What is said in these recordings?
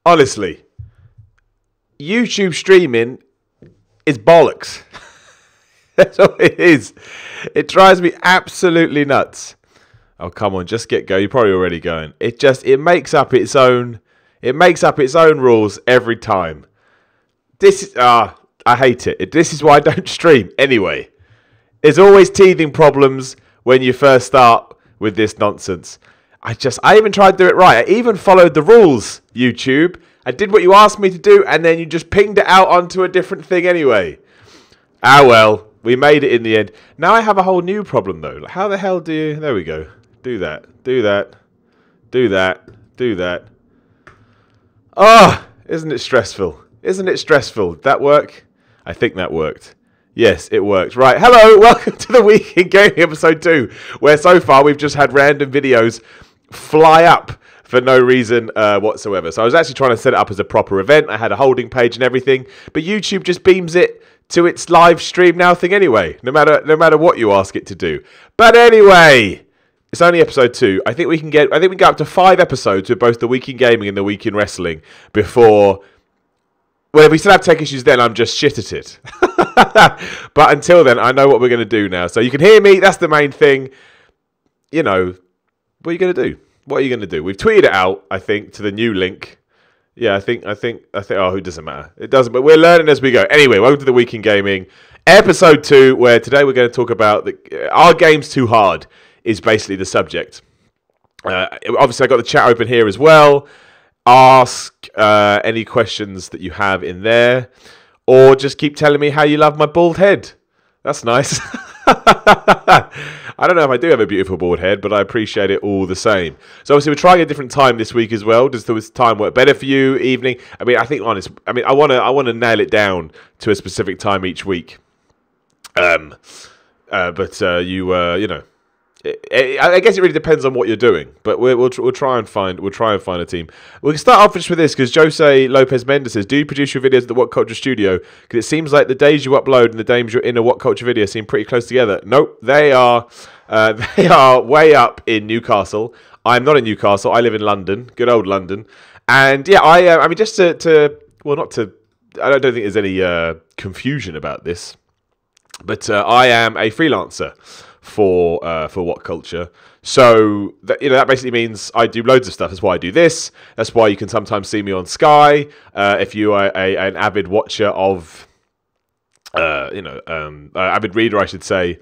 Honestly, YouTube streaming is bollocks. That's all it is. It drives me absolutely nuts. Oh, come on, just get going. You're probably already going. It makes up its own. It makes up its own rules every time. This is I hate it. This is why I don't stream anyway. There's always teething problems when you first start with this nonsense. I even tried to do it right. I even followed the rules, YouTube. I did what you asked me to do, and then you just pinged it out onto a different thing anyway. Ah, well, we made it in the end. Now I have a whole new problem, though. How the hell do you... There we go. Do that. Do that. Do that. Do that. Oh, isn't it stressful? Isn't it stressful? Did that work? I think that worked. Yes, it worked. Right, hello, welcome to the Week in Gaming episode 2, where so far we've just had random videos fly up for no reason whatsoever. So I was actually trying to set it up as a proper event. I had a holding page and everything, but YouTube just beams it to its live stream now thing anyway, no matter what you ask it to do. But anyway, it's only episode 2. I think we can get up to 5 episodes with both the Week in Gaming and the Week in Wrestling before. Well, if we still have tech issues, then I'm just shit at it. But until then, I know what we're going to do now. So you can hear me. That's the main thing. You know, what are you going to do? What are you going to do? We've tweeted it out, I think, to the new link. Yeah, I think. Oh, it doesn't matter. It doesn't. But we're learning as we go. Anyway, welcome to the Week in Gaming, episode 2, where today we're going to talk about Are Games Too Hard? Is basically the subject. Obviously, I got the chat open here as well. Ask any questions that you have in there, or just keep telling me how you love my bald head. That's nice. I don't know if I do have a beautiful bald head, but I appreciate it all the same. So obviously we're trying a different time this week as well. Does this time work better for you? Evening? I mean, I want to nail it down to a specific time each week. You know. I guess it really depends on what you're doing, but we'll try and find a team. We can start off just with this because Jose Lopez Mendes says, "Do you produce your videos at the What Culture Studio? Because it seems like the days you upload and the days you're in a What Culture video seem pretty close together." Nope, they are way up in Newcastle. I'm not in Newcastle. I live in London, good old London. And yeah, I mean, just I don't think there's any confusion about this, but I am a freelancer for What Culture, so that basically means I do loads of stuff. That's why I do this. That's why you can sometimes see me on Sky. If you are an avid watcher of, avid reader, I should say,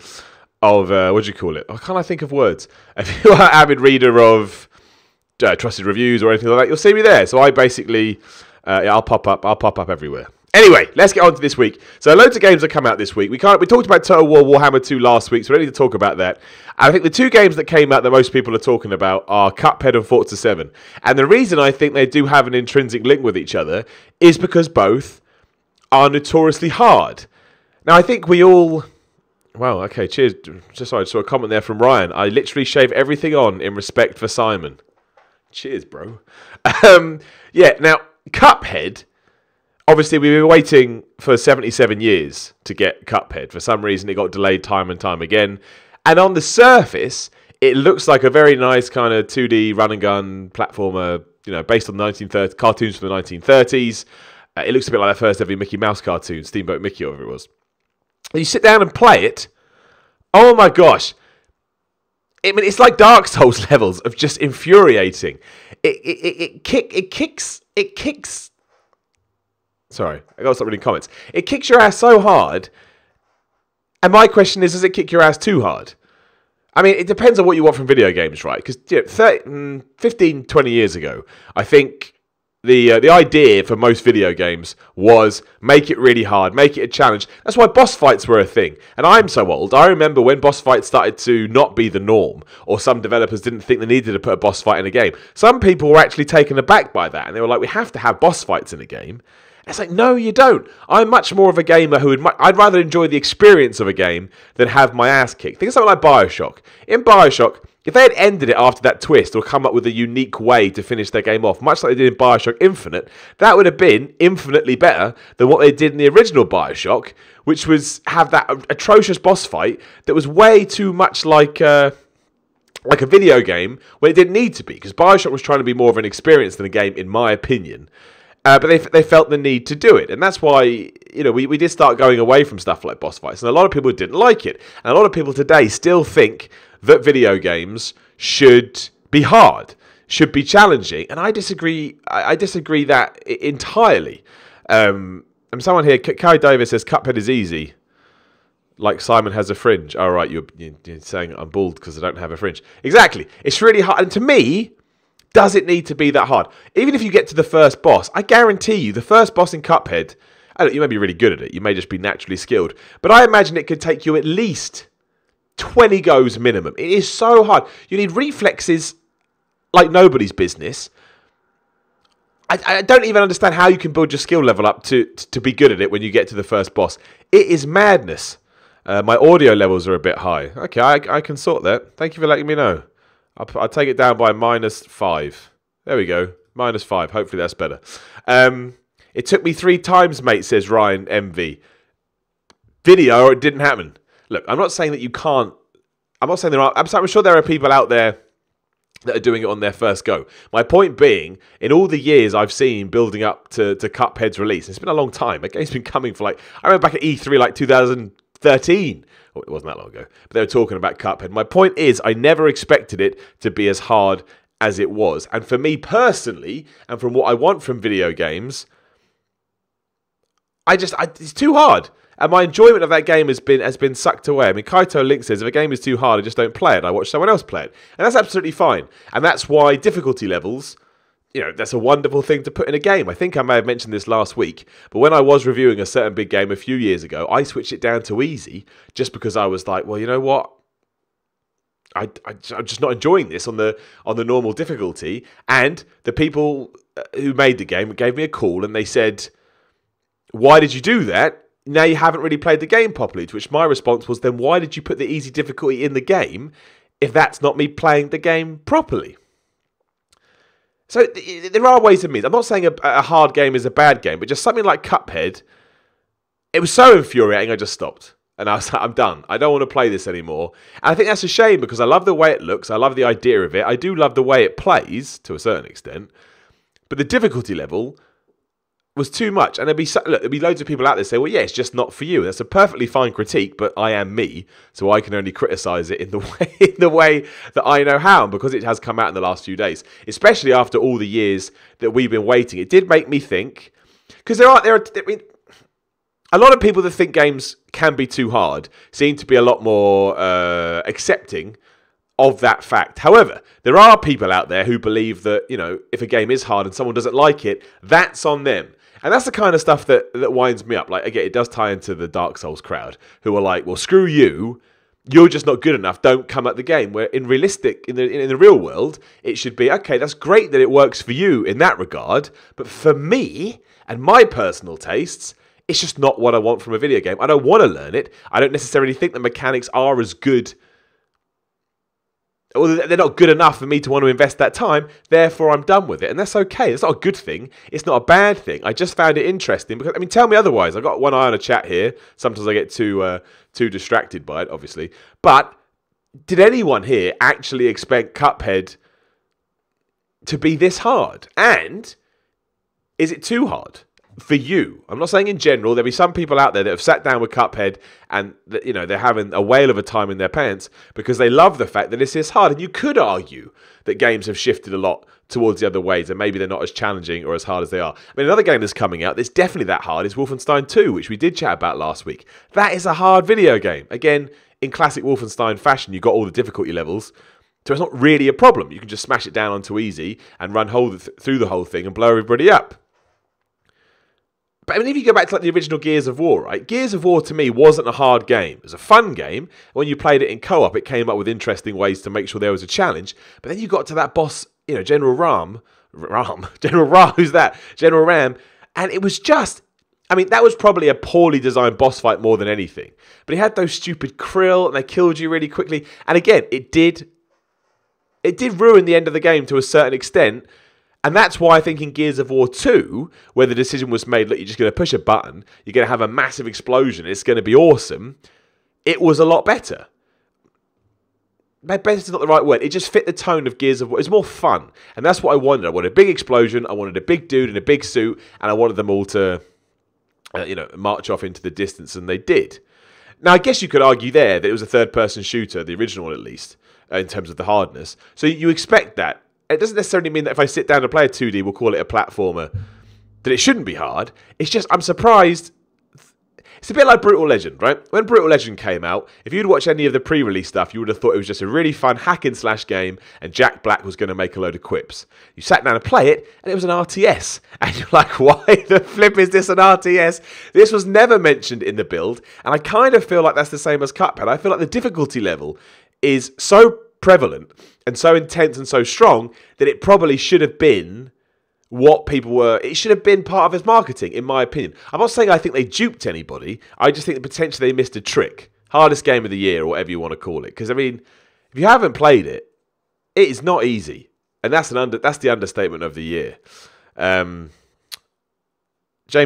of what do you call it? Oh, can't I think of words? If you are an avid reader of trusted reviews or anything like that, you'll see me there. So I basically, I'll pop up everywhere. Anyway, let's get on to this week. So loads of games that come out this week. We talked about Total War Warhammer 2 last week, so we don't need to talk about that. I think the 2 games that came out that most people are talking about are Cuphead and Forza 7. And the reason I think they do have an intrinsic link with each other is because both are notoriously hard. Now, I think we all... Wow, okay, cheers. I saw a comment there from Ryan. I literally shave everything on in respect for Simon. Cheers, bro. Yeah, now, Cuphead... Obviously, we've been waiting for 77 years to get Cuphead. For some reason, it got delayed time and time again. And on the surface, it looks like a very nice kind of 2D run-and-gun platformer, based on cartoons from the 1930s. It looks a bit like that first ever Mickey Mouse cartoon, Steamboat Mickey, or whatever it was. And you sit down and play it. Oh my gosh. I mean, it's like Dark Souls levels of just infuriating. It kicks... Sorry, I got to stop reading comments. It kicks your ass so hard, and my question is, does it kick your ass too hard? I mean, it depends on what you want from video games, right? Because 15, 20 years ago, I think the idea for most video games was make it really hard, make it a challenge. That's why boss fights were a thing. And I'm so old, I remember when boss fights started to not be the norm, or some developers didn't think they needed to put a boss fight in a game. Some people were actually taken aback by that, and they were like, we have to have boss fights in a game. It's like, no, you don't. I'm much more of a gamer I'd rather enjoy the experience of a game than have my ass kicked. Think of something like Bioshock. In Bioshock, if they had ended it after that twist or come up with a unique way to finish their game off, much like they did in Bioshock Infinite, that would have been infinitely better than what they did in the original Bioshock, which was have that atrocious boss fight that was way too much like like a video game when it didn't need to be, because Bioshock was trying to be more of an experience than a game, in my opinion. But they felt the need to do it, and that's why, you know, we did start going away from stuff like boss fights, and a lot of people didn't like it, and a lot of people today still think that video games should be hard, should be challenging, and I disagree. I disagree that entirely. And someone here, Kai Davis, says Cuphead is easy. Like Simon has a fringe. Oh, right, you're saying I'm bald because I don't have a fringe. Exactly. It's really hard. And to me, does it need to be that hard? Even if you get to the first boss, I guarantee you, the first boss in Cuphead, you may be really good at it. You may just be naturally skilled. But I imagine it could take you at least 20 goes minimum. It is so hard. You need reflexes like nobody's business. I don't even understand how you can build your skill level up to be good at it when you get to the first boss. It is madness. My audio levels are a bit high. Okay, I can sort that. Thank you for letting me know. I'll take it down by -5. There we go. -5. Hopefully that's better. It took me 3 times, mate, says Ryan MV. Video, or it didn't happen. Look, I'm not saying that you can't. I'm not saying there aren't. I'm sure there are people out there that are doing it on their first go. My point being, in all the years I've seen building up to Cuphead's release, it's been a long time. The game's been coming for I remember back at E3 like 2013. Oh, it wasn't that long ago. But they were talking about Cuphead. My point is, I never expected it to be as hard as it was. And for me personally, and from what I want from video games, it's too hard. And my enjoyment of that game has been sucked away. I mean, Kaito Link says, if a game is too hard, I just don't play it. I watch someone else play it. And that's absolutely fine. And that's why difficulty levels, you know, that's a wonderful thing to put in a game. I think I may have mentioned this last week, but when I was reviewing a certain big game a few years ago, I switched it down to easy just because I was like, well, you know what? I'm just not enjoying this on the normal difficulty. And the people who made the game gave me a call and they said, why did you do that? Now you haven't really played the game properly. To which my response was, then why did you put the easy difficulty in the game if that's not me playing the game properly? So there are ways and means. I'm not saying a hard game is a bad game, but just something like Cuphead, it was so infuriating I just stopped. And I was like, I'm done. I don't want to play this anymore. And I think that's a shame because I love the way it looks. I love the idea of it. I do love the way it plays to a certain extent. But the difficulty level was too much. And there'd be loads of people out there say, well, yeah, it's just not for you. That's a perfectly fine critique, but I am me, so I can only criticise it in the way that I know how, and because it has come out in the last few days, especially after all the years that we've been waiting. It did make me think, because I mean, a lot of people that think games can be too hard seem to be a lot more accepting of that fact. However, there are people out there who believe that, you know, if a game is hard and someone doesn't like it, that's on them. And that's the kind of stuff that winds me up. Like, again, it does tie into the Dark Souls crowd, who are like, well, screw you, you're just not good enough, don't come at the game. Where in the real world, it should be, okay, that's great that it works for you in that regard, but for me and my personal tastes, it's just not what I want from a video game. I don't want to learn it. I don't necessarily think the mechanics are as good, or they're not good enough for me to want to invest that time, therefore I'm done with it. And that's okay. It's not a good thing. It's not a bad thing. I just found it interesting because, I mean, tell me otherwise. I've got one eye on a chat here. Sometimes I get too distracted by it, obviously. But did anyone here actually expect Cuphead to be this hard? And is it too hard for you? I'm not saying in general. There'll be some people out there that have sat down with Cuphead and, you know, they're having a whale of a time in their pants because they love the fact that this is hard. And you could argue that games have shifted a lot towards the other ways and maybe they're not as challenging or as hard as they are. I mean, another game that's coming out that's definitely that hard is Wolfenstein 2, which we did chat about last week. That is a hard video game. Again, in classic Wolfenstein fashion, you've got all the difficulty levels, so it's not really a problem. You can just smash it down onto easy and run through the whole thing and blow everybody up. But I mean, if you go back to like the original Gears of War, right? Gears of War to me wasn't a hard game. It was a fun game. When you played it in co-op, it came up with interesting ways to make sure there was a challenge. But then you got to that boss, you know, General Ram, who's that? General Ram. And it was just, I mean, that was probably a poorly designed boss fight more than anything. But he had those stupid krill and they killed you really quickly. And again, it did ruin the end of the game to a certain extent. And that's why I think in Gears of War 2, where the decision was made, look, you're just going to push a button, you're going to have a massive explosion, it's going to be awesome, it was a lot better. better is not the right word. It just fit the tone of Gears of War. It's more fun. And that's what I wanted. I wanted a big explosion. I wanted a big dude in a big suit. And I wanted them all to, march off into the distance. And they did. Now, I guess you could argue there that it was a third-person shooter, the original one at least, in terms of the hardness. So you expect that. It doesn't necessarily mean that if I sit down and play a 2D, we'll call it a platformer, that it shouldn't be hard. It's just, I'm surprised. It's a bit like Brutal Legend, right? When Brutal Legend came out, if you'd watched any of the pre-release stuff, you would have thought it was just a really fun hack-and-slash game, and Jack Black was going to make a load of quips. You sat down and play it, and it was an RTS. And you're like, why the flip is this an RTS? This was never mentioned in the build, and I kind of feel like that's the same as Cuphead. I feel like the difficulty level is so prevalent and so intense and so strong that it probably should have been what people were. It should have been part of his marketing, in my opinion. I'm not saying I think they duped anybody. I just think that potentially they missed a trick. Hardest game of the year, or whatever you want to call it. Because, I mean, if you haven't played it, it is not easy. And that's the understatement of the year. James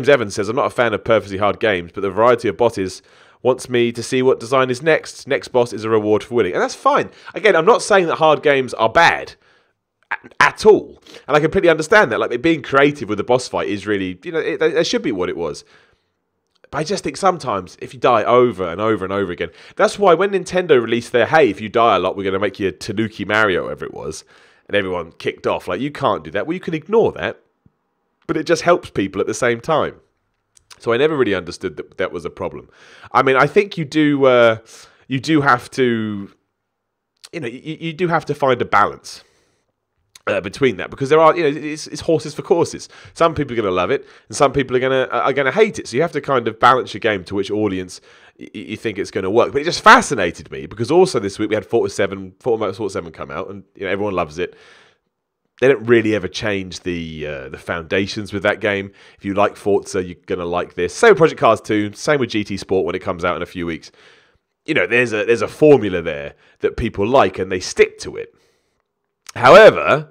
Evans says, I'm not a fan of purposely hard games, but the variety of bosses wants me to see what design is next. Next boss is a reward for winning. And that's fine. Again, I'm not saying that hard games are bad at all. And I completely understand that. Like, being creative with the boss fight is really, that should be what it was. But I just think sometimes if you die over and over and over again, that's why when Nintendo released their, hey, if you die a lot, we're going to make you a Tanuki Mario, whatever it was, and everyone kicked off. Like, you can't do that. Well, you can ignore that, but it just helps people at the same time. So I never really understood that that was a problem. I mean, I think you do have to, you do have to find a balance between that, because there are, it's horses for courses. Some people are going to love it, and some people are going to hate it. So you have to kind of balance your game to which audience you think it's going to work. But it just fascinated me because also this week we had Forza Motorsport 7 come out, and everyone loves it. They don't really ever change the foundations with that game. If you like Forza, you're going to like this. Same with Project Cars 2, same with GT Sport when it comes out in a few weeks. There's a formula there that people like, and they stick to it. However,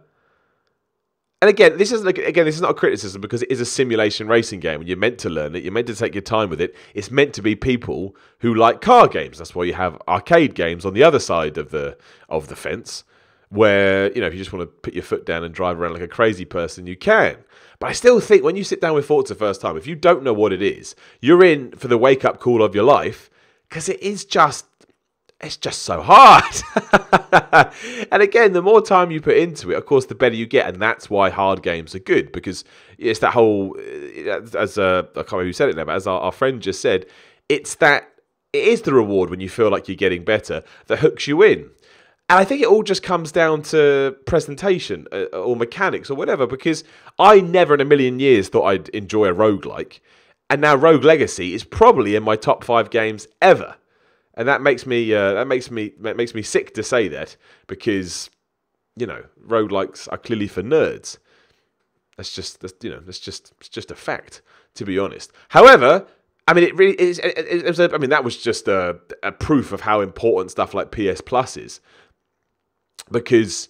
and again, this is not a criticism, because it is a simulation racing game, and you're meant to learn it. You're meant to take your time with it. It's meant to be people who like car games. That's why you have arcade games on the other side of the fence, where, if you just want to put your foot down and drive around like a crazy person, you can. But I still think when you sit down with Forza first time, if you don't know what it is, you're in for the wake-up call of your life, because it's just so hard. And again, the more time you put into it, of course, the better you get. And that's why hard games are good, because it's that whole, as I can't remember who said it now, but as our friend just said, it is the reward when you feel like you're getting better that hooks you in. And I think it all just comes down to presentation or mechanics or whatever, because I never in a million years thought I'd enjoy a roguelike. And now Rogue Legacy is probably in my top 5 games ever. And that makes me sick to say that, because roguelikes are clearly for nerds. It's just a fact, to be honest. However, I mean, it really is. That was just a proof of how important stuff like PS Plus is, because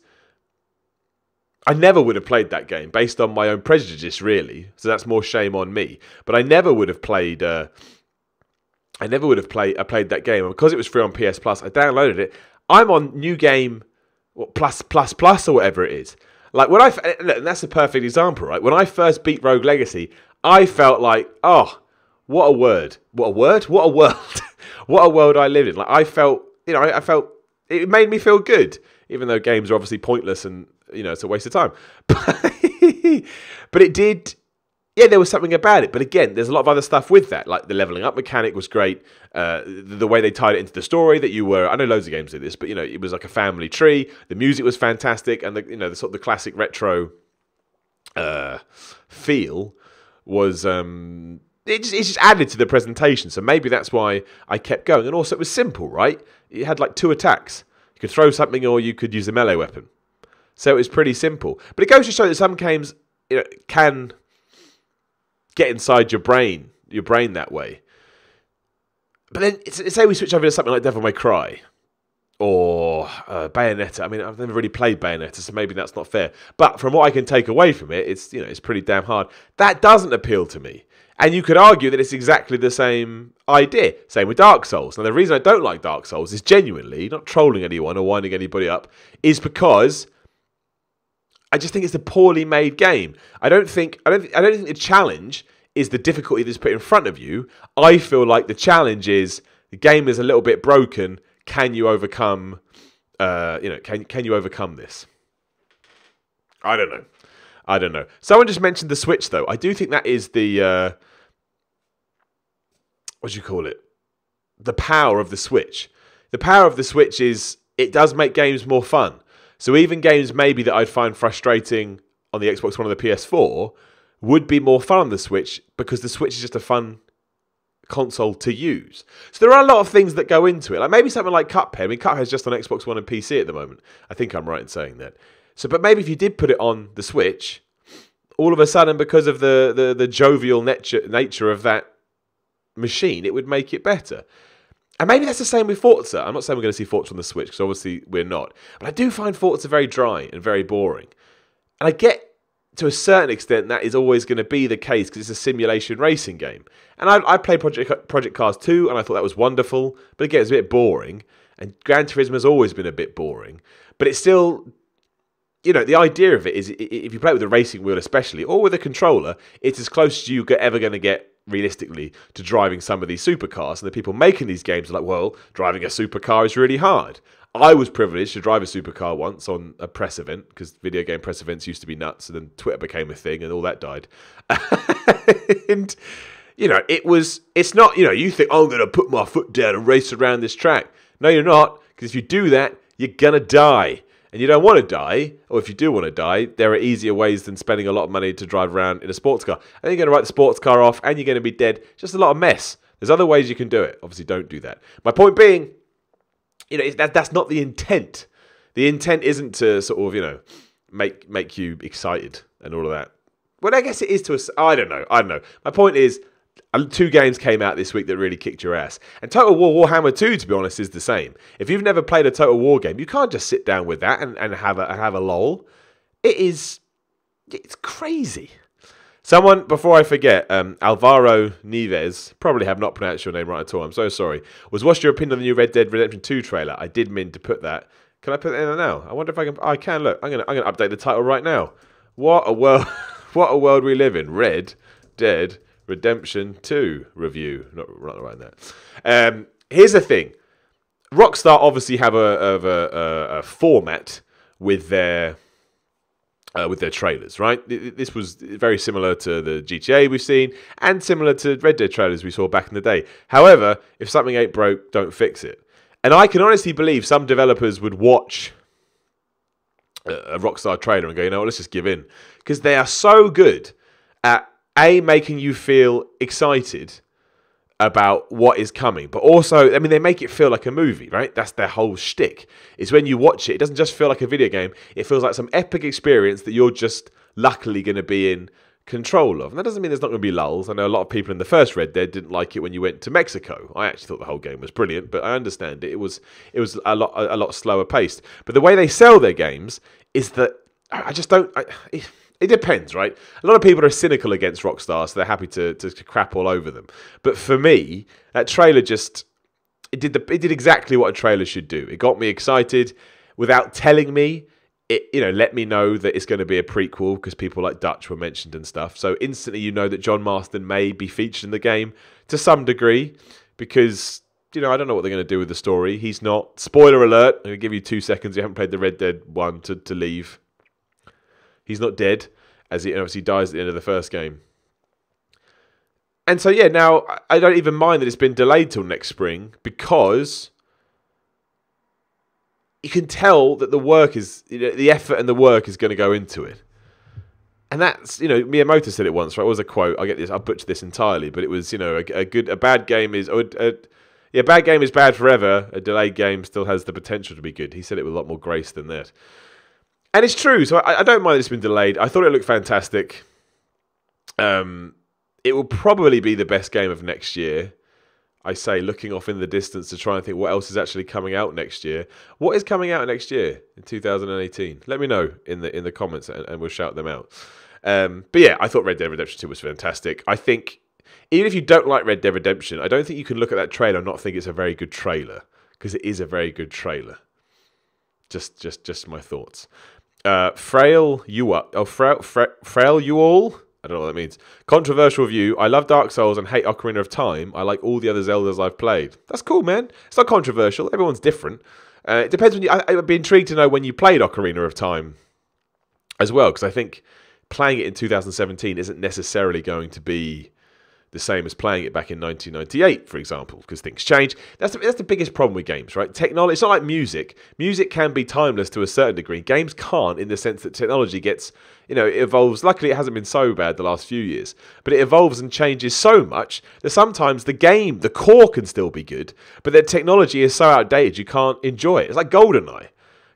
I never would have played that game based on my own prejudice, really. So that's more shame on me. But I never would have played. Played that game, and because it was free on PS Plus, I downloaded it. I'm on New Game plus or whatever it is. Like and that's a perfect example, right? When I first beat Rogue Legacy, I felt like, oh, what a word, what a world, what a world I live in. Like I felt it made me feel good, even though games are obviously pointless and it's a waste of time. But it did. Yeah, there was something about it. But again, there's a lot of other stuff with that. Like the leveling up mechanic was great. The way they tied it into the story that I know loads of games do this, but it was like a family tree. The music was fantastic. And the sort of the classic retro feel was, it just added to the presentation. So maybe that's why I kept going. And also it was simple, right? It had like 2 attacks. You could throw something or you could use a melee weapon. So it was pretty simple. But it goes to show that some games can get inside your brain that way. But then, say we switch over to something like Devil May Cry or Bayonetta. I mean, I've never really played Bayonetta, so maybe that's not fair. But from what I can take away from it, it's pretty damn hard. That doesn't appeal to me. And you could argue that it's exactly the same idea. Same with Dark Souls. Now, the reason I don't like Dark Souls is genuinely, not trolling anyone or winding anybody up, is because I just think it's a poorly made game. I don't think the challenge is the difficulty that's put in front of you. I feel like the challenge is the game is a little bit broken. Can you overcome? Can you overcome this? I don't know. Someone just mentioned the Switch, though. I do think that is the what do you call it? The power of the Switch. The power of the Switch is it does make games more fun. So even games maybe that I'd find frustrating on the Xbox One or the PS4 would be more fun on the Switch because the Switch is just a fun console to use. So there are a lot of things that go into it. Like maybe something like Cuphead. I mean, Cuphead's just on Xbox One and PC at the moment. I think I'm right in saying that. So, but maybe if you did put it on the Switch, all of a sudden, because of the jovial nature of that machine, it would make it better. And maybe that's the same with Forza. I'm not saying we're going to see Forza on the Switch, because obviously we're not. But I do find Forza very dry and very boring. And I get, to a certain extent, that is always going to be the case, because it's a simulation racing game. And I played Project Cars 2, and I thought that was wonderful. But again, it's a bit boring. And Gran Turismo has always been a bit boring. But it's still... You know, the idea of it is if you play it with a racing wheel especially, or with a controller, it's as close as you're ever going to get, realistically, to driving some of these supercars. And the people making these games are like, well, driving a supercar is really hard. I was privileged to drive a supercar once on a press event, because video game press events used to be nuts, and then Twitter became a thing, and all that died. And, you know, it's not, you know, you think, oh, I'm going to put my foot down and race around this track. No, you're not, because if you do that, you're going to die. And you don't want to die, or if you do want to die, there are easier ways than spending a lot of money to drive around in a sports car. And you're going to write the sports car off, and you're going to be dead. Just a lot of mess. There's other ways you can do it. Obviously, don't do that. My point being, you know, that's not the intent. The intent isn't to sort of, you know, make you excited and all of that. Well, I guess it is to us. I don't know. My point is, 2 games came out this week that really kicked your ass. And Total War Warhammer 2, to be honest, is the same. If you've never played a Total War game, you can't just sit down with that and have a lol. It's crazy. Someone, before I forget, Alvaro Neves, probably have not pronounced your name right at all, I'm so sorry, what's your opinion on the new Red Dead Redemption 2 trailer? I did mean to put that. Can I put that in there now? I wonder if I can. I can, look. I'm gonna update the title right now. What a world, what a world we live in. Red Dead Redemption 2 review. Not right there. Here's the thing. Rockstar obviously have a format with their trailers, right? This was very similar to the GTA we've seen, and similar to Red Dead trailers we saw back in the day. However, if something ain't broke, don't fix it. And I can honestly believe some developers would watch a Rockstar trailer and go, you know what, let's just give in. Because they are so good at making you feel excited about what is coming, but also, I mean, they make it feel like a movie, right? That's their whole shtick. Is when you watch it, it doesn't just feel like a video game. It feels like some epic experience that you're just luckily going to be in control of. And that doesn't mean there's not going to be lulls. I know a lot of people in the first Red Dead didn't like it when you went to Mexico. I actually thought the whole game was brilliant, but I understand it. It was a lot slower paced. But the way they sell their games is that I just don't. It depends, right? A lot of people are cynical against Rockstar, so they're happy to crap all over them. But for me, that trailer just it did exactly what a trailer should do. It got me excited without telling me. It, you know, let me know that it's going to be a prequel because people like Dutch were mentioned and stuff. So instantly, you know that John Marston may be featured in the game to some degree because, you know, I don't know what they're going to do with the story. He's not. Spoiler alert. I'm going to give you 2 seconds. You haven't played the Red Dead 1 to leave. He's not dead, as he obviously dies at the end of the first game. And so, yeah, now I don't even mind that it's been delayed till next spring because you can tell that the work is, you know, the effort and the work is going to go into it. And that's, you know, Miyamoto said it once, right? It was a quote. I'll butcher this entirely, but it was, you know, a bad game is, bad game is bad forever. A delayed game still has the potential to be good. He said it with a lot more grace than that. And it's true, so I don't mind that it's been delayed. I thought it looked fantastic. It will probably be the best game of next year. I say, looking off in the distance to try and think what else is actually coming out next year. What is coming out next year in 2018? Let me know in the comments and we'll shout them out. But yeah, I thought Red Dead Redemption 2 was fantastic. I think even if you don't like Red Dead Redemption, I don't think you can look at that trailer and not think it's a very good trailer, because it is a very good trailer. Just my thoughts. Frail you are. Oh, frail you all. I don't know what that means. Controversial view. I love Dark Souls and hate Ocarina of Time. I like all the other Zeldas I've played. That's cool, man. It's not controversial. Everyone's different. It depends when you. I'd be intrigued to know when you played Ocarina of Time as well, because I think playing it in 2017 isn't necessarily going to be the same as playing it back in 1998, for example, because things change. That's the biggest problem with games, right? Technology. It's not like music. Music can be timeless to a certain degree. Games can't, in the sense that technology gets, it evolves. Luckily, it hasn't been so bad the last few years, but it evolves and changes so much that sometimes the core can still be good, but the technology is so outdated you can't enjoy it. It's like GoldenEye.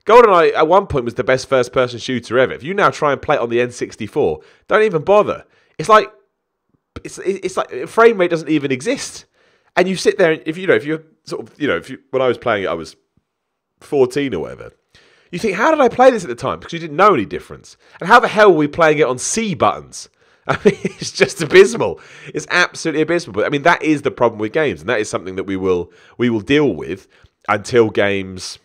GoldenEye at one point was the best first-person shooter ever. If you now try and play it on the N64, don't even bother. It's like frame rate doesn't even exist, and you sit there and if you're sort of when I was playing it, I was 14 or whatever. You think, how did I play this at the time? Because you didn't know any difference. And how the hell were we playing it on C buttons? I mean, it's just abysmal. It's absolutely abysmal. But I mean, that is the problem with games, and that is something that we will deal with until games.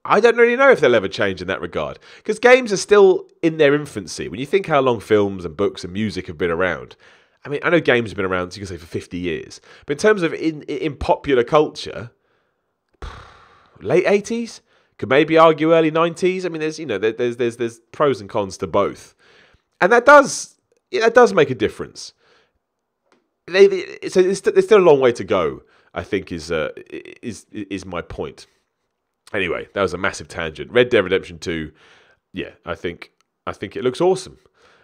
I don't really know if they'll ever change in that regard, because games are still in their infancy. When you think how long films and books and music have been around, I mean, I know games have been around, so you can say for 50 years, but in terms of in popular culture, late 80s, could maybe argue early 90s. I mean, there's pros and cons to both, and that does make a difference. So there's still a long way to go, I think, is my point. Anyway, that was a massive tangent. Red Dead Redemption 2, yeah, I think it looks awesome.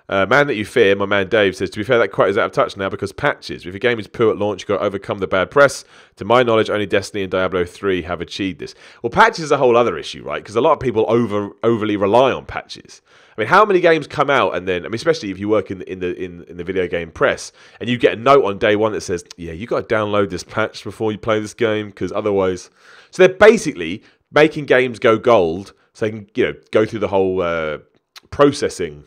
Man that you fear, my man Dave says, to be fair, that quote is out of touch now because patches. If your game is poor at launch, you've got to overcome the bad press. To my knowledge, only Destiny and Diablo 3 have achieved this. Well, patches is a whole other issue, right? Because a lot of people overly rely on patches. I mean, how many games come out and then, I mean, especially if you work in the video game press, and you get a note on day one that says, yeah, you got to download this patch before you play this game, because otherwise... So they're basically making games go gold so they can, go through the whole processing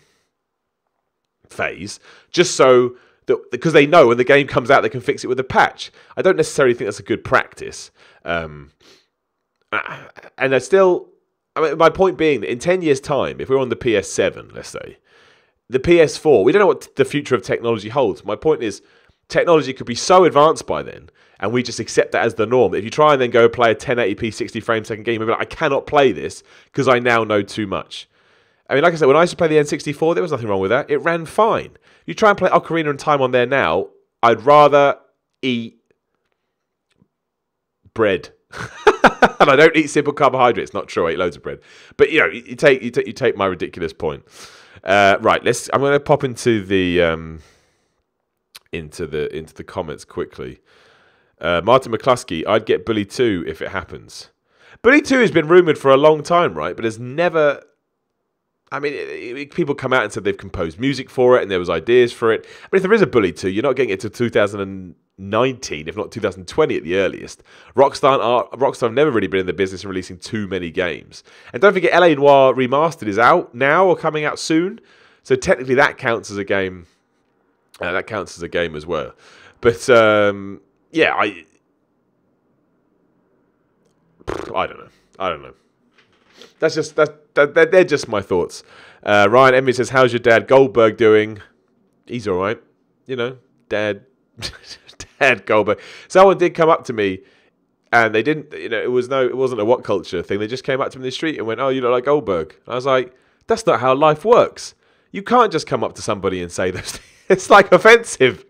phase, just so that, because they know when the game comes out they can fix it with a patch. I don't necessarily think that's a good practice. And I still, I mean, my point being that in 10 years' time, if we're on the PS7, let's say, the PS4, we don't know what the future of technology holds. My point is, technology could be so advanced by then, and we just accept that as the norm. If you try and then go play a 1080p 60 frame second game, you'll be like, I cannot play this because I now know too much. I mean, like I said, when I used to play the N64, there was nothing wrong with that. It ran fine. You try and play Ocarina of Time on there now, I'd rather eat bread. And I don't eat simple carbohydrates. Not true, I eat loads of bread. But you take my ridiculous point. Right, I'm going to pop into the comments quickly. Martin McCluskey, I'd get Bully 2 if it happens. Bully 2 has been rumoured for a long time, right? But has never... I mean, people come out and said they've composed music for it and there was ideas for it. But if there is a Bully 2, you're not getting it till 2019, if not 2020 at the earliest. Rockstar have never really been in the business of releasing too many games. And don't forget, LA Noire Remastered is out now or coming out soon. So technically that counts as a game. That counts as a game as well. But... yeah, I don't know. They're just my thoughts. Ryan Emmy says, "How's your dad Goldberg doing?" He's all right, Dad Goldberg. Someone did come up to me, and they didn't. It wasn't a what culture thing. They just came up to me in the street and went, "Oh, you look like Goldberg." I was like, "That's not how life works. You can't just come up to somebody and say those things. It's like offensive."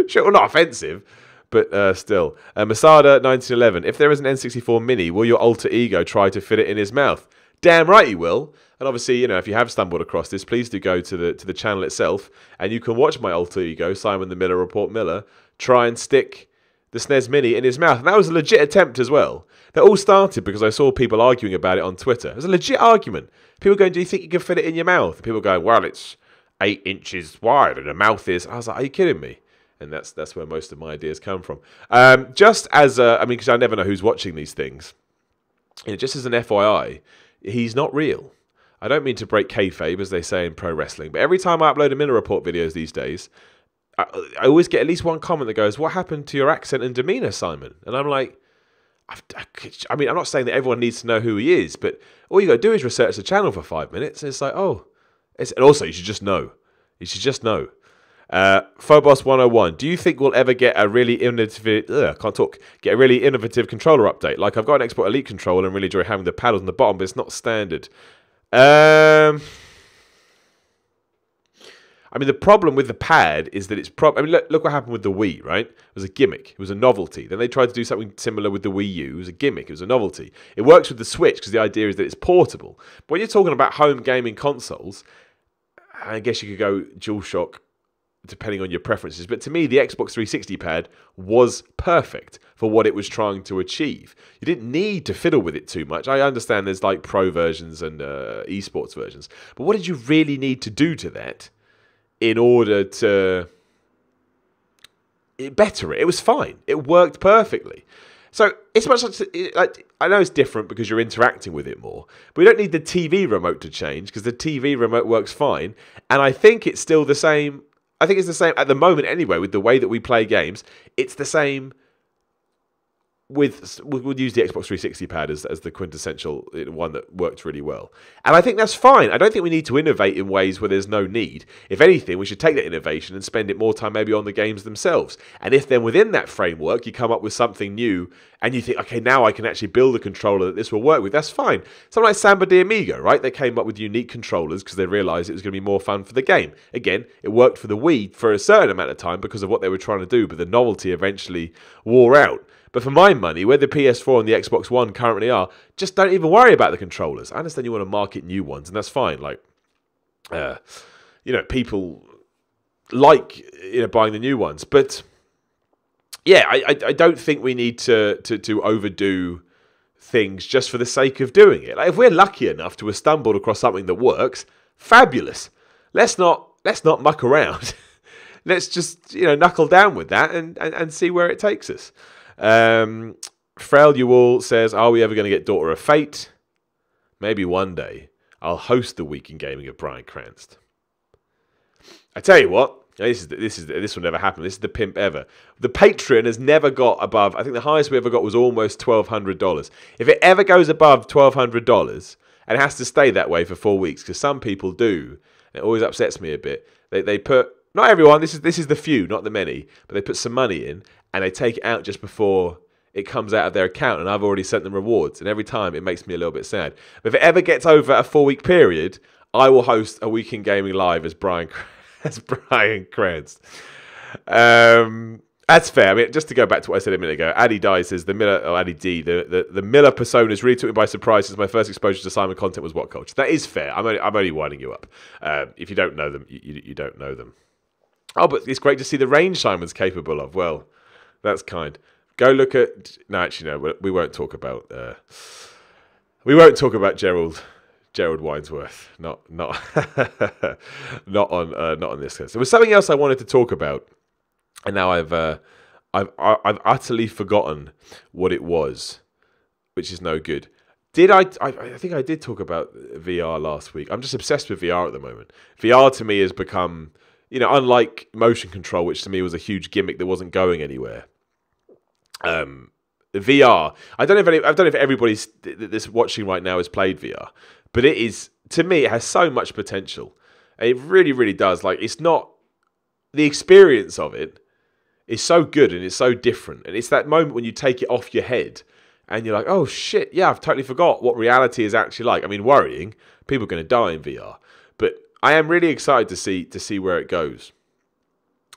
Sure, well, not offensive. But still. Masada 1911. If there is an N64 Mini, will your alter ego try to fit it in his mouth? Damn right he will. And obviously, if you have stumbled across this, please do go to the channel itself, and you can watch my alter ego, Simon the Miller Report Miller, try and stick the SNES Mini in his mouth. And that was a legit attempt as well. That all started because I saw people arguing about it on Twitter. It was a legit argument. People going, do you think you can fit it in your mouth? And people going, well, it's 8 inches wide and the mouth is... I was like, are you kidding me? And that's where most of my ideas come from. Just as because I never know who's watching these things. Just as an FYI, he's not real. I don't mean to break kayfabe, as they say in pro wrestling, but every time I upload a Miller Report videos these days, I always get at least one comment that goes, "What happened to your accent and demeanour, Simon?" And I'm like, I mean, I'm not saying that everyone needs to know who he is, but all you got to do is research the channel for 5 minutes, and it's like, oh, and also you should just know. You should just know. Phobos 101. Do you think we'll ever get a really innovative? Get a really innovative controller update? Like I've got an Xbox Elite controller and really enjoy having the paddles on the bottom, but it's not standard. I mean, the problem with the pad is that it's I mean, look what happened with the Wii, right? It was a gimmick. It was a novelty. Then they tried to do something similar with the Wii U. It was a gimmick. It was a novelty. It works with the Switch because the idea is that it's portable. But when you're talking about home gaming consoles, I guess you could go DualShock depending on your preferences. But to me, the Xbox 360 pad was perfect for what it was trying to achieve. You didn't need to fiddle with it too much. I understand there's like pro versions and esports versions. But what did you really need to do to that in order to better it? It was fine. It worked perfectly. So it's much like I know it's different because you're interacting with it more, but we don't need the TV remote to change because the TV remote works fine. And I think it's still the same. I think it's the same at the moment anyway with the way that we play games. It's the same we'll use the Xbox 360 pad as the quintessential one that worked really well. And I think that's fine. I don't think we need to innovate in ways where there's no need. If anything, we should take that innovation and spend it more time maybe on the games themselves. And if then within that framework you come up with something new and you think, okay, now I can actually build a controller that this will work with, that's fine. Something like Samba de Amigo, right? They came up with unique controllers because they realized it was going to be more fun for the game. Again, it worked for the Wii for a certain amount of time because of what they were trying to do, but the novelty eventually wore out. But for my money, where the PS4 and the Xbox One currently are, just don't even worry about the controllers. I understand you want to market new ones, and that's fine. Like, people like buying the new ones. But yeah, I don't think we need to overdo things just for the sake of doing it. Like, if we're lucky enough to have stumbled across something that works, fabulous. Let's not muck around. Let's just knuckle down with that and see where it takes us. Frail You All says, are we ever going to get Daughter of Fate? Maybe one day. I'll host the Week in Gaming of Brian Cranston. I tell you what, this will never happen. This is the pimp ever. The Patreon has never got above, I think the highest we ever got was almost $1,200. If it ever goes above $1,200, and it has to stay that way for 4 weeks, because some people do, and it always upsets me a bit, they put, not everyone, this is the few, not the many, but they put some money in, and they take it out just before it comes out of their account, and I've already sent them rewards, and every time it makes me a little bit sad. But if it ever gets over a 4-week period, I will host a Week in Gaming live as Brian Cranston. That's fair. I mean, just to go back to what I said a minute ago, Addy D says the Miller personas really took me by surprise since my first exposure to Simon content was What Culture. That is fair. I'm only winding you up. If you don't know them, you don't know them. Oh, but it's great to see the range Simon's capable of. Well, that's kind. Go look at. No, actually, no. We won't talk about. We won't talk about Gerald Winesworth. Not on this case. There was something else I wanted to talk about, and now I've utterly forgotten what it was, which is no good. I think I did talk about VR last week. I'm just obsessed with VR at the moment. VR to me has become, unlike motion control, which to me was a huge gimmick that wasn't going anywhere. VR. I don't know if everybody that's watching right now has played VR, but it is, to me, it has so much potential. It really, really does. Like, it's not, the experience of it is so good and it's so different. And it's that moment when you take it off your head and you're like, oh shit, yeah, I've totally forgot what reality is actually like. I mean, worrying, people are going to die in VR, but I am really excited to see where it goes.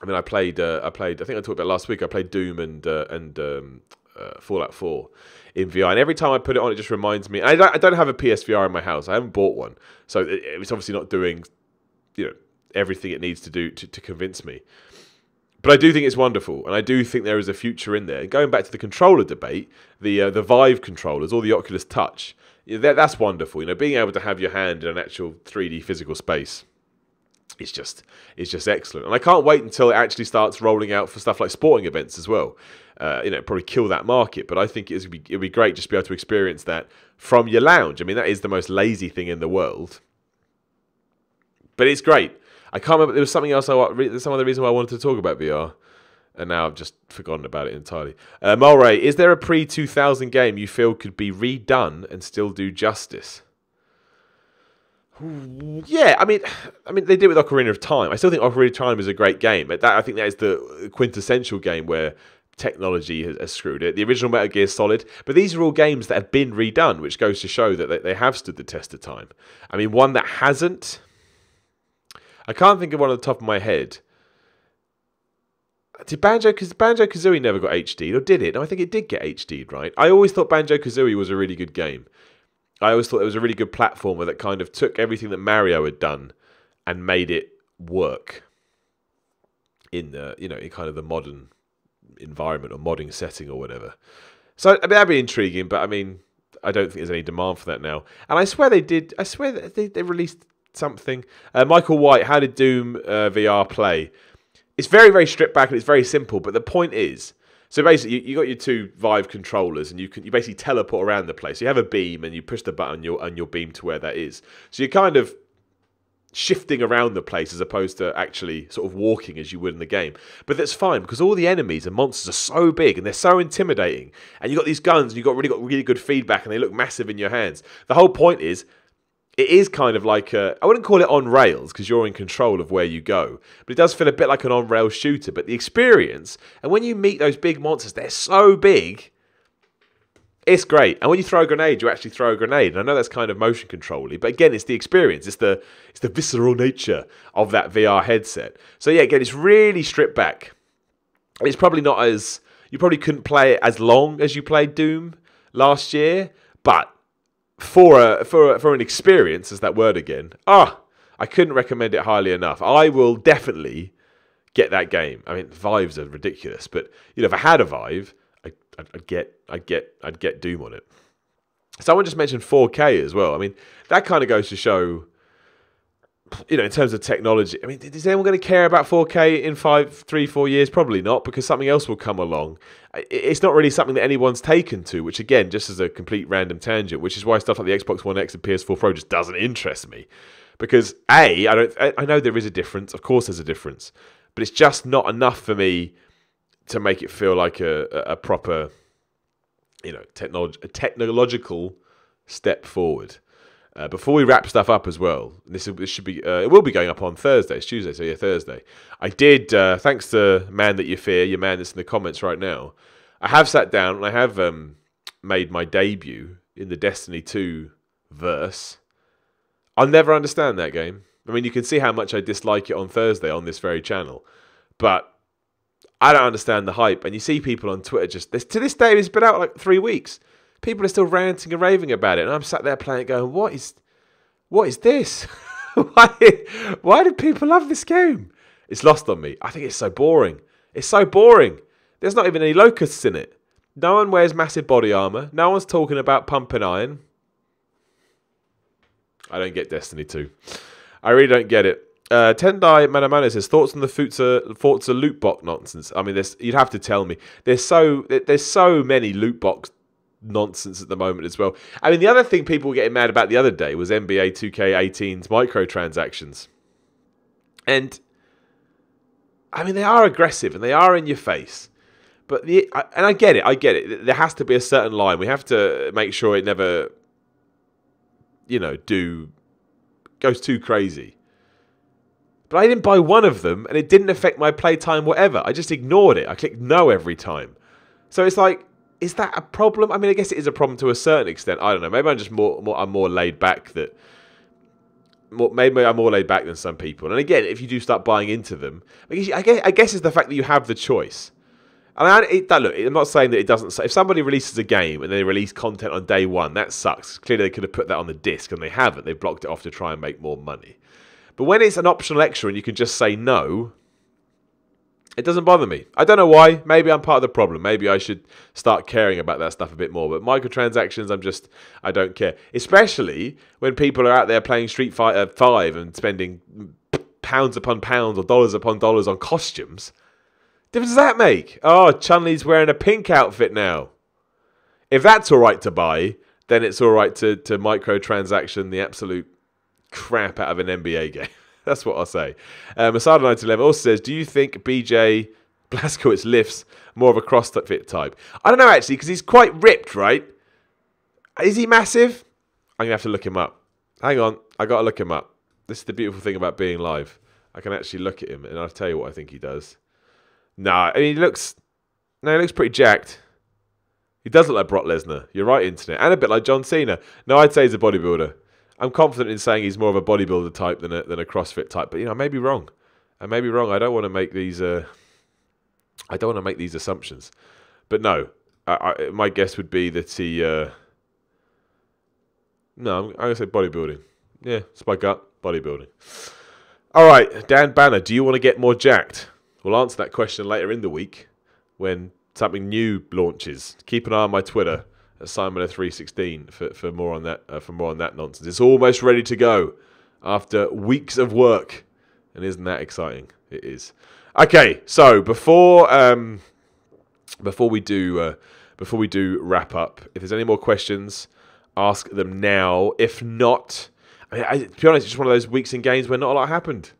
I mean, I think I talked about last week, I played Doom and Fallout 4 in VR, and every time I put it on, it just reminds me. I don't have a PSVR in my house. I haven't bought one, so it's obviously not doing, everything it needs to do to convince me. But I do think it's wonderful, and I do think there is a future in there. And going back to the controller debate, the Vive controllers or the Oculus Touch, that's wonderful. Being able to have your hand in an actual 3D physical space. It's just excellent, and I can't wait until it actually starts rolling out for stuff like sporting events as well. Probably kill that market, but I think it'd be great just to be able to experience that from your lounge. I mean, that is the most lazy thing in the world, but it's great. I can't remember. There was something else. There's some other reason why I wanted to talk about VR, and now I've just forgotten about it entirely. Mulray, is there a pre-2000 game you feel could be redone and still do justice? Yeah, I mean, they did it with Ocarina of Time. I still think Ocarina of Time is a great game. But I think that is the quintessential game where technology has screwed it. The original Metal Gear Solid, but these are all games that have been redone, which goes to show that they have stood the test of time. I mean, one that hasn't, I can't think of one on the top of my head. Did Banjo-Kazooie never got HD'd, or did it? No, I think it did get HD'd, right? I always thought Banjo-Kazooie was a really good game. I always thought it was a really good platformer that kind of took everything that Mario had done and made it work in the, in kind of the modern environment or modding setting or whatever. So I mean, that'd be intriguing, but I mean, I don't think there's any demand for that now. And I swear they did. I swear that they released something. Michael White, how did Doom VR play? It's very, very stripped back and it's very simple. But the point is, so basically, you got your two Vive controllers, and you basically teleport around the place. You have a beam, and you push the button, and you'll beam to where that is. So you're kind of shifting around the place as opposed to actually sort of walking as you would in the game. But that's fine because all the enemies and monsters are so big and they're so intimidating. And you've got these guns, and you've got really good feedback, and they look massive in your hands. The whole point is, it is kind of like I wouldn't call it on rails because you're in control of where you go, but it does feel a bit like an on rails shooter. But the experience, and when you meet those big monsters, they're so big, it's great. And when you throw a grenade, you actually throw a grenade. And I know that's kind of motion control-y, but again, it's the experience. It's the visceral nature of that VR headset. So yeah, again, it's really stripped back. It's probably not as, you probably couldn't play it as long as you played Doom last year, but for an experience, is that word again? I couldn't recommend it highly enough. I will definitely get that game. I mean, Vives are ridiculous, but if I had a Vive, I'd get Doom on it. Someone just mentioned 4K as well. I mean, that kind of goes to show, in terms of technology. I mean, is anyone going to care about 4K in 3-4 years? Probably not, because something else will come along. It's not really something that anyone's taken to, which again, just as a complete random tangent, which is why stuff like the Xbox One X and PS4 Pro just doesn't interest me. Because I know there is a difference. Of course there's a difference. But it's just not enough for me to make it feel like a proper, technological step forward. Before we wrap stuff up as well, this should be it will be going up on Thursday. It's Tuesday, so yeah, Thursday. I did, thanks to Man That You Fear, your man that's in the comments right now, I have sat down and I have made my debut in the Destiny 2 verse. I'll never understand that game. I mean, you can see how much I dislike it on Thursday on this very channel, but I don't understand the hype. And you see people on Twitter to this day, it's been out like 3 weeks. People are still ranting and raving about it, and I'm sat there playing it going, what is this? Why do people love this game? It's lost on me. I think it's so boring. It's so boring. There's not even any locusts in it. No one wears massive body armor. No one's talking about pumping iron. I don't get Destiny 2. I really don't get it. Tendai Manamano says, thoughts on the Forza loot box nonsense. I mean, you'd have to tell me. There's so many loot box nonsense at the moment as well. I mean, the other thing people were getting mad about the other day was NBA 2K18's microtransactions. And I mean, they are aggressive and they are in your face. But I get it. There has to be a certain line. We have to make sure it never, goes too crazy. But I didn't buy one of them, and it didn't affect my playtime whatever. I just ignored it. I clicked no every time. So it's like, is that a problem? I mean, I guess it is a problem to a certain extent. I don't know. Maybe I'm just more laid back maybe I'm more laid back than some people. And again, if you do start buying into them, I guess it's the fact that you have the choice. And look, I'm not saying that it doesn't. If somebody releases a game and they release content on day one, that sucks. Clearly, they could have put that on the disc, and they haven't. They've blocked it off to try and make more money. But when it's an optional extra and you can just say no, it doesn't bother me. I don't know why. Maybe I'm part of the problem. Maybe I should start caring about that stuff a bit more. But microtransactions, I don't care. Especially when people are out there playing Street Fighter 5 and spending pounds upon pounds or dollars upon dollars on costumes. What difference does that make? Oh, Chun-Li's wearing a pink outfit now. If that's all right to buy, then it's all right to microtransaction the absolute crap out of an NBA game. That's what I'll say. Masada 911 also says, do you think BJ Blazkowicz lifts more of a CrossFit type? I don't know, actually, because he's quite ripped, right? Is he massive? I'm going to have to look him up. Hang on. I got to look him up. This is the beautiful thing about being live. I can actually look at him, and I'll tell you what I think he does. Nah, I mean, he looks pretty jacked. He does look like Brock Lesnar. You're right, internet. And a bit like John Cena. No, I'd say he's a bodybuilder. I'm confident in saying he's more of a bodybuilder type than a CrossFit type. But, I may be wrong. I may be wrong. I don't want to make these assumptions. But no, my guess would be that he... No, I'm going to say bodybuilding. Yeah, it's my gut. Bodybuilding. All right, Dan Banner, do you want to get more jacked? We'll answer that question later in the week when something new launches. Keep an eye on my Twitter at Simon316 for more on that nonsense. It's almost ready to go after weeks of work, and isn't that exciting? It is. Okay, so before we do wrap up, if there's any more questions, ask them now. If not, to be honest, it's just one of those weeks in games where not a lot happened.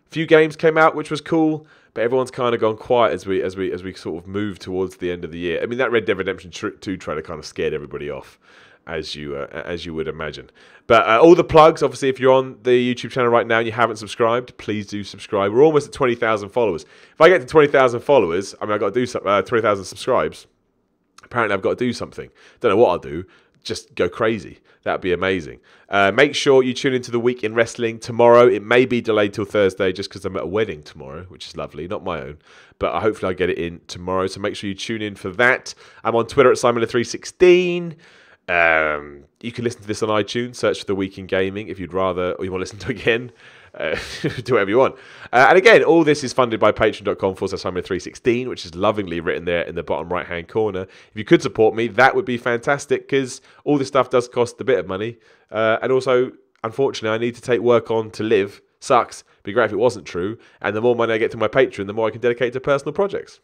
A few games came out, which was cool, but everyone's kind of gone quiet as we sort of move towards the end of the year. I mean, that Red Dead Redemption 2 trailer kind of scared everybody off, as you would imagine. But all the plugs, obviously, if you're on the YouTube channel right now and you haven't subscribed, please do subscribe. We're almost at 20,000 followers. If I get to 20,000 followers, I mean, I've got to do 20,000 subscribes. Apparently, I've got to do something. Don't know what I'll do. Just go crazy. That'd be amazing. Make sure you tune into the Week in Wrestling tomorrow. It may be delayed till Thursday just because I'm at a wedding tomorrow, which is lovely. Not my own. But hopefully I'll get it in tomorrow. So make sure you tune in for that. I'm on Twitter at Simon316. You can listen to this on iTunes. Search for The Week in Gaming if you'd rather, or you want to listen to it again. Do whatever you want. And again, all this is funded by patreon.com/Simon316, which is lovingly written there in the bottom right-hand corner. If you could support me, that would be fantastic, because all this stuff does cost a bit of money. And also, unfortunately, I need to take work on to live. Sucks. Be great if it wasn't true. And the more money I get to my Patreon, the more I can dedicate to personal projects.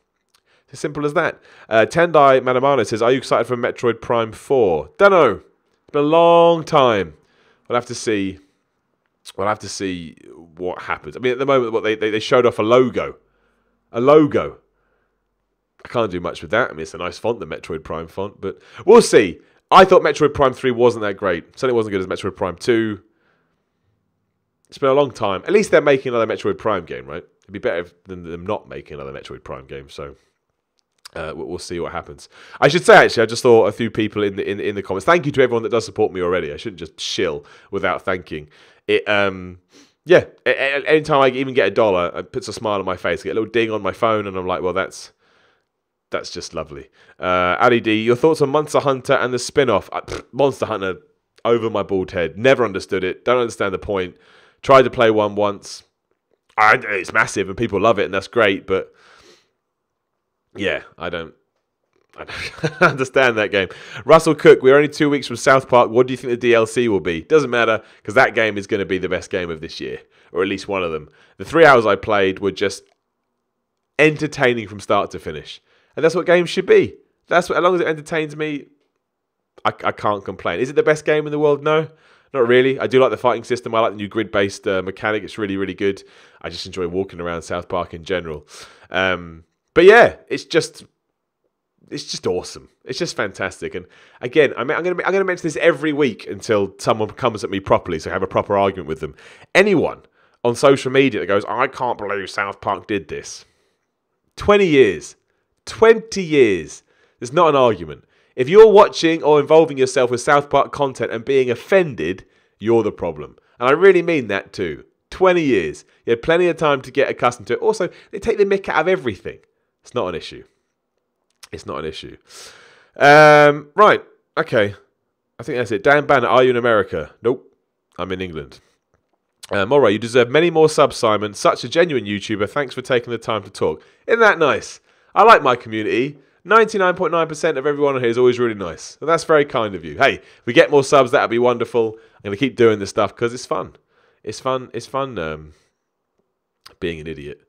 It's as simple as that. Tendai Manamano says, are you excited for Metroid Prime 4? Dunno. It's been a long time. We'll have to see. We'll have to see what happens. I mean, at the moment, they showed off a logo. A logo. I can't do much with that. I mean, it's a nice font, the Metroid Prime font, but we'll see. I thought Metroid Prime 3 wasn't that great. Certainly wasn't good as Metroid Prime 2. It's been a long time. At least they're making another Metroid Prime game, right? It'd be better than them not making another Metroid Prime game, so... we'll see what happens. I should say, actually, I just saw a few people in the comments. Thank you to everyone that does support me already. I shouldn't just shill without thanking. Anytime I even get $1, it puts a smile on my face. I get a little ding on my phone, and I'm like, well, that's just lovely. Ali D, your thoughts on Monster Hunter and the spin-off? Monster Hunter, over my bald head. Never understood it. Don't understand the point. Tried to play one once. It's massive, and people love it, and that's great, but... yeah, I don't understand that game. Russell Cook, we're only 2 weeks from South Park. What do you think the DLC will be? Doesn't matter, because that game is going to be the best game of this year, or at least one of them. The 3 hours I played were just entertaining from start to finish. And that's what games should be. As long as it entertains me, I can't complain. Is it the best game in the world? No, not really. I do like the fighting system. I like the new grid-based mechanic. It's really, really good. I just enjoy walking around South Park in general. But yeah, it's just awesome. It's just fantastic. And again, I'm going to mention this every week until someone comes at me properly, so I have a proper argument with them. Anyone on social media that goes, I can't believe South Park did this. 20 years. 20 years. There's not an argument. If you're watching or involving yourself with South Park content and being offended, you're the problem. And I really mean that too. 20 years. You had plenty of time to get accustomed to it. Also, they take the mick out of everything. It's not an issue. It's not an issue. Right. Okay. I think that's it. Dan Banner, are you in America? Nope. I'm in England. All right. You deserve many more subs, Simon. Such a genuine YouTuber. Thanks for taking the time to talk. Isn't that nice? I like my community. 99.9% of everyone on here is always really nice. And that's very kind of you. Hey, if we get more subs, that'd be wonderful. I'm going to keep doing this stuff because it's fun. It's fun. It's fun being an idiot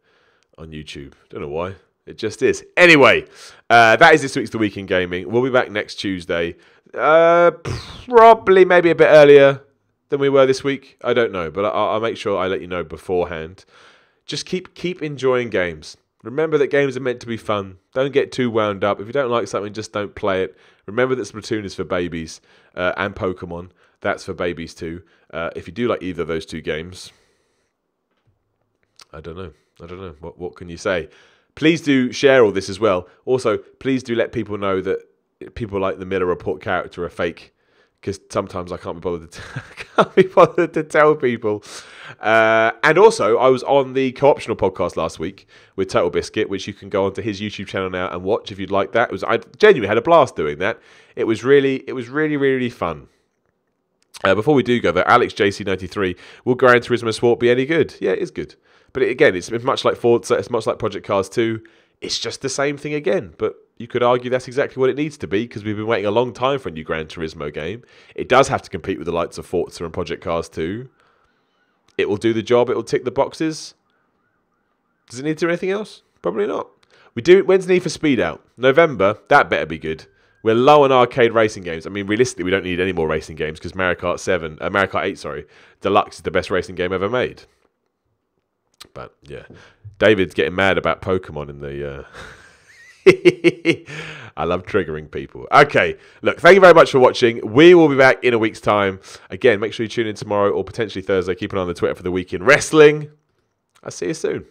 on YouTube. Don't know why. It just is. Anyway, that is this week's The Week in Gaming. We'll be back next Tuesday. Probably maybe a bit earlier. than we were this week? I don't know, but I'll make sure I let you know beforehand. Just keep enjoying games. Remember that games are meant to be fun. Don't get too wound up. If you don't like something, just don't play it. Remember that Splatoon is for babies, and Pokemon, that's for babies too. If you do like either of those two games, I don't know. What can you say? Please do share all this as well. Also, please do let people know that people like the Miller Report character are fake, because sometimes I can't be bothered to tell people. And also, I was on the Co-optional podcast last week with Total Biscuit, which you can go onto his YouTube channel now and watch if you'd like that. I genuinely had a blast doing that. It was really fun. Before we do go though, Alex JC93, will Gran Turismo Sport be any good? Yeah, it is good. But again, it's much like Forza, it's much like Project Cars 2. It's just the same thing again. But you could argue that's exactly what it needs to be, because we've been waiting a long time for a new Gran Turismo game. It does have to compete with the likes of Forza and Project Cars 2. It will do the job. It will tick the boxes. Does it need to do anything else? Probably not. When's Need for Speed out? November. That better be good. We're low on arcade racing games. I mean, realistically, we don't need any more racing games, because Mario Kart 8, Deluxe is the best racing game ever made. But yeah, David's getting mad about Pokemon in the. I love triggering people. Okay, look, thank you very much for watching. We will be back in a week's time. Again, make sure you tune in tomorrow or potentially Thursday. Keep an eye on the Twitter for the week in wrestling. I'll see you soon.